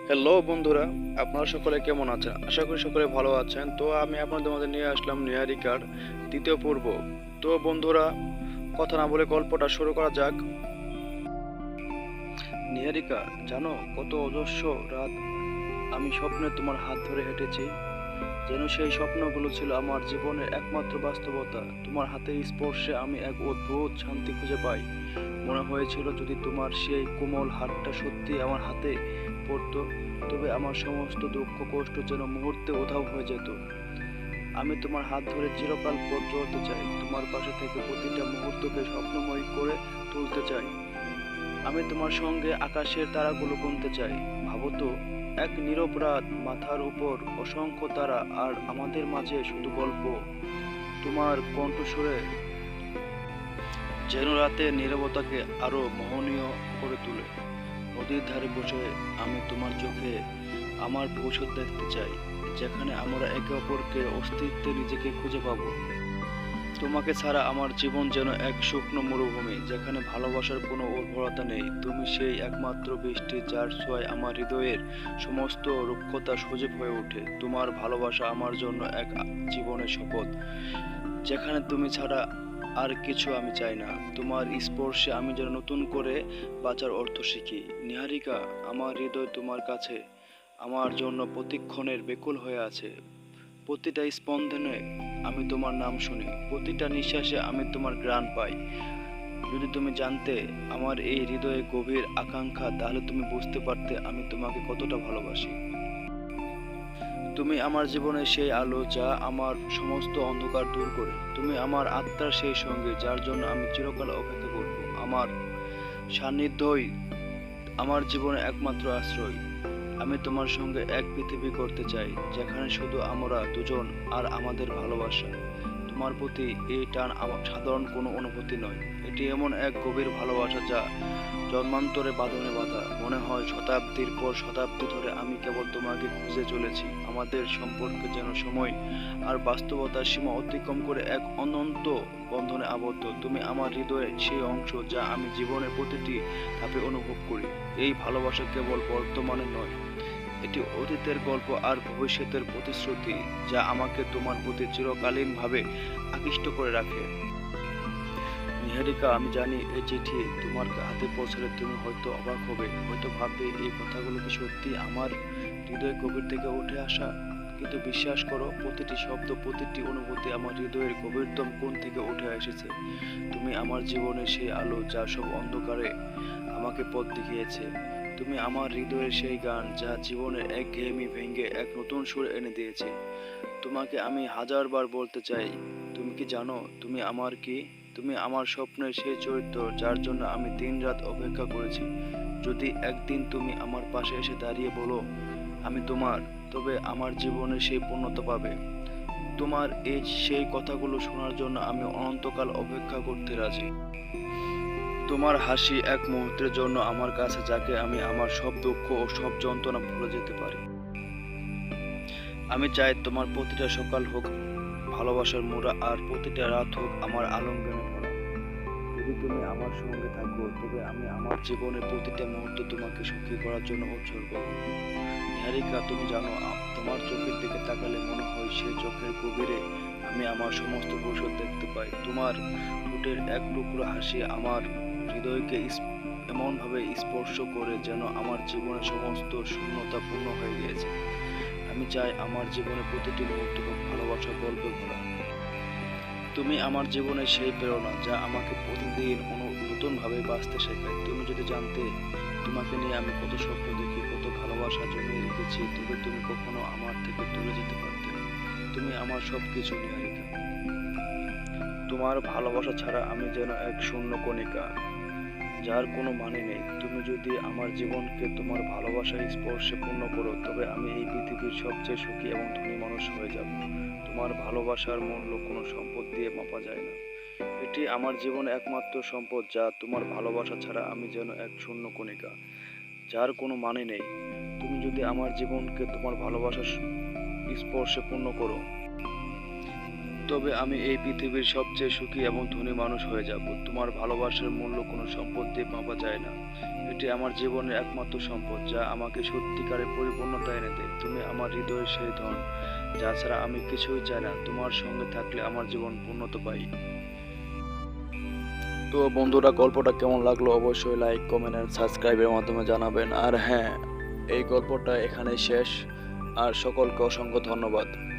Hello বন্ধুরা, আপনারা সকলে কেমন আছেন? আশা করি সকলে ভালো আছেন। তো আমি আপনাদের মধ্যে নিয়ে আসলাম নিহারিকার দ্বিতীয় পর্ব। তো বন্ধুরা, কথা না বলে গল্পটা শুরু করা যাক। নিহারিকা, জানো কত অজস্র রাত আমি স্বপ্নে তোমার হাত ধরে হেঁটেছি, যেন সেই স্বপ্নগুলো ছিল আমার জীবনের একমাত্র বাস্তবতা। তোমার হাতের স্পর্শে আমি এক অদ্ভুত শান্তি খুঁজে পাই। মনে হয়েছিল যদি তোমার সেই কোমল হাতটা সত্যি আমার হাতে পড়তো, তবে আমার সমস্ত দুঃখ কষ্ট যেন মুহূর্তে উধাও হয়ে যেত। আমি তোমার হাত ধরে চিরকাল পথ চলতে চাই, তোমার পাশে থেকে প্রতিটা মুহূর্তকে স্বপ্নময় করে তুলতে চাই। আমি তোমার সঙ্গে আকাশের তারাগুলো গুনতে চাই। ভাবো তো, এক নীরব রাত, মাথার উপর অসংখ্য তারা, আর আমাদের মাঝে শুধু গল্প। তোমার কণ্ঠস্বরে যেন রাতের নীরবতাকে আরো মোহনীয় করে তোলে। নদীর ধারে বসে আমি তোমার চোখে আমার ভবিষ্যৎ দেখতে চাই, যেখানে আমরা একে অপরকে অস্তিত্বে নিজেকে খুঁজে পাবো। তোমাকে ছাড়া আমার জীবন যেন এক শুকনো মরুভূমি, যেখানে ভালোবাসার কোনো উর্বরতা নেই। তুমি সেই একমাত্র বৃষ্টি, যার ছোঁয়ায় আমার হৃদয়ের সমস্ত রুক্ষতা সজীব হয়ে ওঠে। তোমার ভালোবাসা আমার জন্য এক জীবনের শপথ, যেখানে তুমি ছাড়া আর কিছু আমি চাই না। তোমার স্পর্শে আমি যেন নতুন করে বাঁচার অর্থ শিখি। নিহারিকা, আমার হৃদয় তোমার কাছে আমার জন্য প্রতিক্ষণের বেকুল হয়ে আছে। প্রতিটা স্পন্দনে আমি তোমার নাম শুনি, প্রতিটা নিঃশ্বাসে আমি তোমার ঘ্রাণ পাই। যদি তুমি জানতে আমার এই হৃদয়ে গভীর আকাঙ্ক্ষা, তাহলে তুমি বুঝতে পারতে আমি তোমাকে কতটা ভালোবাসি। তুমি আমার জীবনের সেই আলো, যা আমার সমস্ত অন্ধকার দূর করে। তুমি আমার আত্মার সেই সঙ্গী, যার জন্য আমি চিরকাল অপেক্ষা করব। আমার সান্নিধ্যই আমার জীবনের একমাত্র আশ্রয়। আমি তোমার সঙ্গে এক পৃথিবী করতে চাই, যেখানে শুধু আমরা দুজন আর আমাদের ভালোবাসা। তোমার প্রতি এই টান আমার সাধারণ কোনো অনুভূতি নয়, এটি এমন এক গভীর ভালোবাসা যা জন্মান্তরে বাঁধনে বাঁধা। মনে হয় শতাব্দীর পর শতাব্দী ধরে আমি কেবল তোমাকে খুঁজে চলেছি। আমাদের সম্পর্কে যেন সময় আর বাস্তবতার সীমা অতিক্রম করে এক অনন্ত বন্ধনে আবদ্ধ। তুমি আমার হৃদয়ের সেই অংশ, যা আমি জীবনের প্রতিটি ধাপে অনুভব করি। এই ভালোবাসা কেবল বর্তমানে নয়, এটি অতীতের গল্প আর ভবিষ্যতের প্রতিশ্রুতি, যা আমাকে তোমার প্রতি চিরকালীনভাবে আকৃষ্ট করে রাখে। নিহারিকা, আমি জানি এই চিঠি তোমার হাতে পৌঁছালে তুমি হয়তো অবাক হবে, হয়তো ভাববে এই কথাগুলো কি সত্যি আমার হৃদয়ের গভীর থেকে উঠে আসা। কিন্তু বিশ্বাস করো, প্রতিটি শব্দ, প্রতিটি অনুভূতি আমার হৃদয়ের গভীরতম কোণ থেকে উঠে এসেছে। তুমি আমার জীবনের সেই আলো, যা সব অন্ধকারে আমাকে পথ দেখিয়েছে। তুমি আমার হৃদয়ের সেই গান, যা জীবনের একঘেয়েমি ভেঙে এক নতুন সুর এনে দিয়েছে। তোমাকে আমি হাজারবার বলতে চাই, তুমি কি জানো তুমি আমার কি? তুমি আমার স্বপ্নের সেই চরিত্র, যার জন্য আমি দিনরাত অপেক্ষা করেছি। যদি একদিন তুমি আমার পাশে এসে দাঁড়িয়ে বলো আমি তোমার, তবে আমার জীবনে সেই পূর্ণতা পাবে। তোমার এই সেই কথাগুলো শোনার জন্য আমি অনন্তকাল অপেক্ষা করতে রাজি। তোমার হাসি এক মুহূর্তের জন্য আমার কাছে, যাকে আমি আমার সব দুঃখ ও সব যন্ত্রণা ভুলে যেতে পারি। আমি চাই তোমার প্রতিটা সকাল হোক ভালোবাসার মোড়া, আর প্রতিটা রাত হোক আমার আলিঙ্গনে ভরা। যদি তুমি আমার সঙ্গে থাকো, তবে আমি আমার জীবনের প্রতিটা মুহূর্ত তোমাকে সুখী করার জন্য উৎসর্গ করব। নিহারিকা, তুমি জানো, তোমার চোখের দিকে তাকালে মনে হয় সেই চোখের গভীরে আমি আমার সমস্ত ভবিষ্যৎ দেখতে পাই। তোমার ঠোঁটের এক টুকরো হাসি আমার হৃদয়কে এমনভাবে স্পর্শ করে, যেন আমার জীবনের সমস্ত শূন্যতা পূর্ণ হয়ে গিয়েছে। আমি চাই আমার জীবনে প্রতিটি মুহূর্ত হোক ভালোবাসার গল্পে ভরা। তুমি আমার জীবনের সেই প্রেরণা, যা আমাকে প্রতিদিন নতুনভাবে বাঁচতে শেখায়। তুমি যদি জানতে তোমাকে নিয়ে আমি কত স্বপ্ন দেখি, কত ভালোবাসা জমিয়ে রেখেছি, তবে তুমি কখনো আমার থেকে দূরে যেতে পারতে না। তুমি আমার সবকিছু, নিহারিকা। তোমার ভালোবাসা ছাড়া আমি যেন এক শূন্য কণিকা, যার কোনো মানে নেই। তুমি যদি আমার জীবনকে তোমার ভালোবাসার স্পর্শে পূর্ণ করো, তবে আমি এই পৃথিবীর সবচেয়ে সুখী এবং ধনী মানুষ হয়ে যাব। তোমার ভালোবাসার মূল্য কোনো সম্পদ দিয়ে মাপা যায় না। এটি আমার জীবনে একমাত্র সম্পদ, যা তোমার ভালোবাসা ছাড়া আমি যেন এক শূন্য কণিকা, যার কোনো মানে নেই। তুমি যদি আমার জীবনকে তোমার ভালোবাসার স্পর্শে পূর্ণ করো, তবে আমি এই পৃথিবীর সবচেয়ে সুখী এবং ধনী মানুষ হয়ে যাব। তোমার ভালোবাসার মূল্য কোনো সম্পদ দিয়ে মাপা যায় না। এটি আমার জীবনের একমাত্র সম্পদ, যা আমাকে সত্যিকারের পরিপূর্ণতা এনে দেয়। তুমি আমার হৃদয়ের সেই ধন, যা ছাড়া আমি কিছুই চাই না। তোমার সঙ্গে থাকলে আমার জীবন পূর্ণতা পাই। তো বন্ধুরা, গল্পটা কেমন লাগলো অবশ্যই লাইক, কমেন্ট এন্ড সাবস্ক্রাইবের মাধ্যমে জানাবেন। আর হ্যাঁ, এই গল্পটা এখানেই শেষ। আর সকলকে অসংখ্য ধন্যবাদ।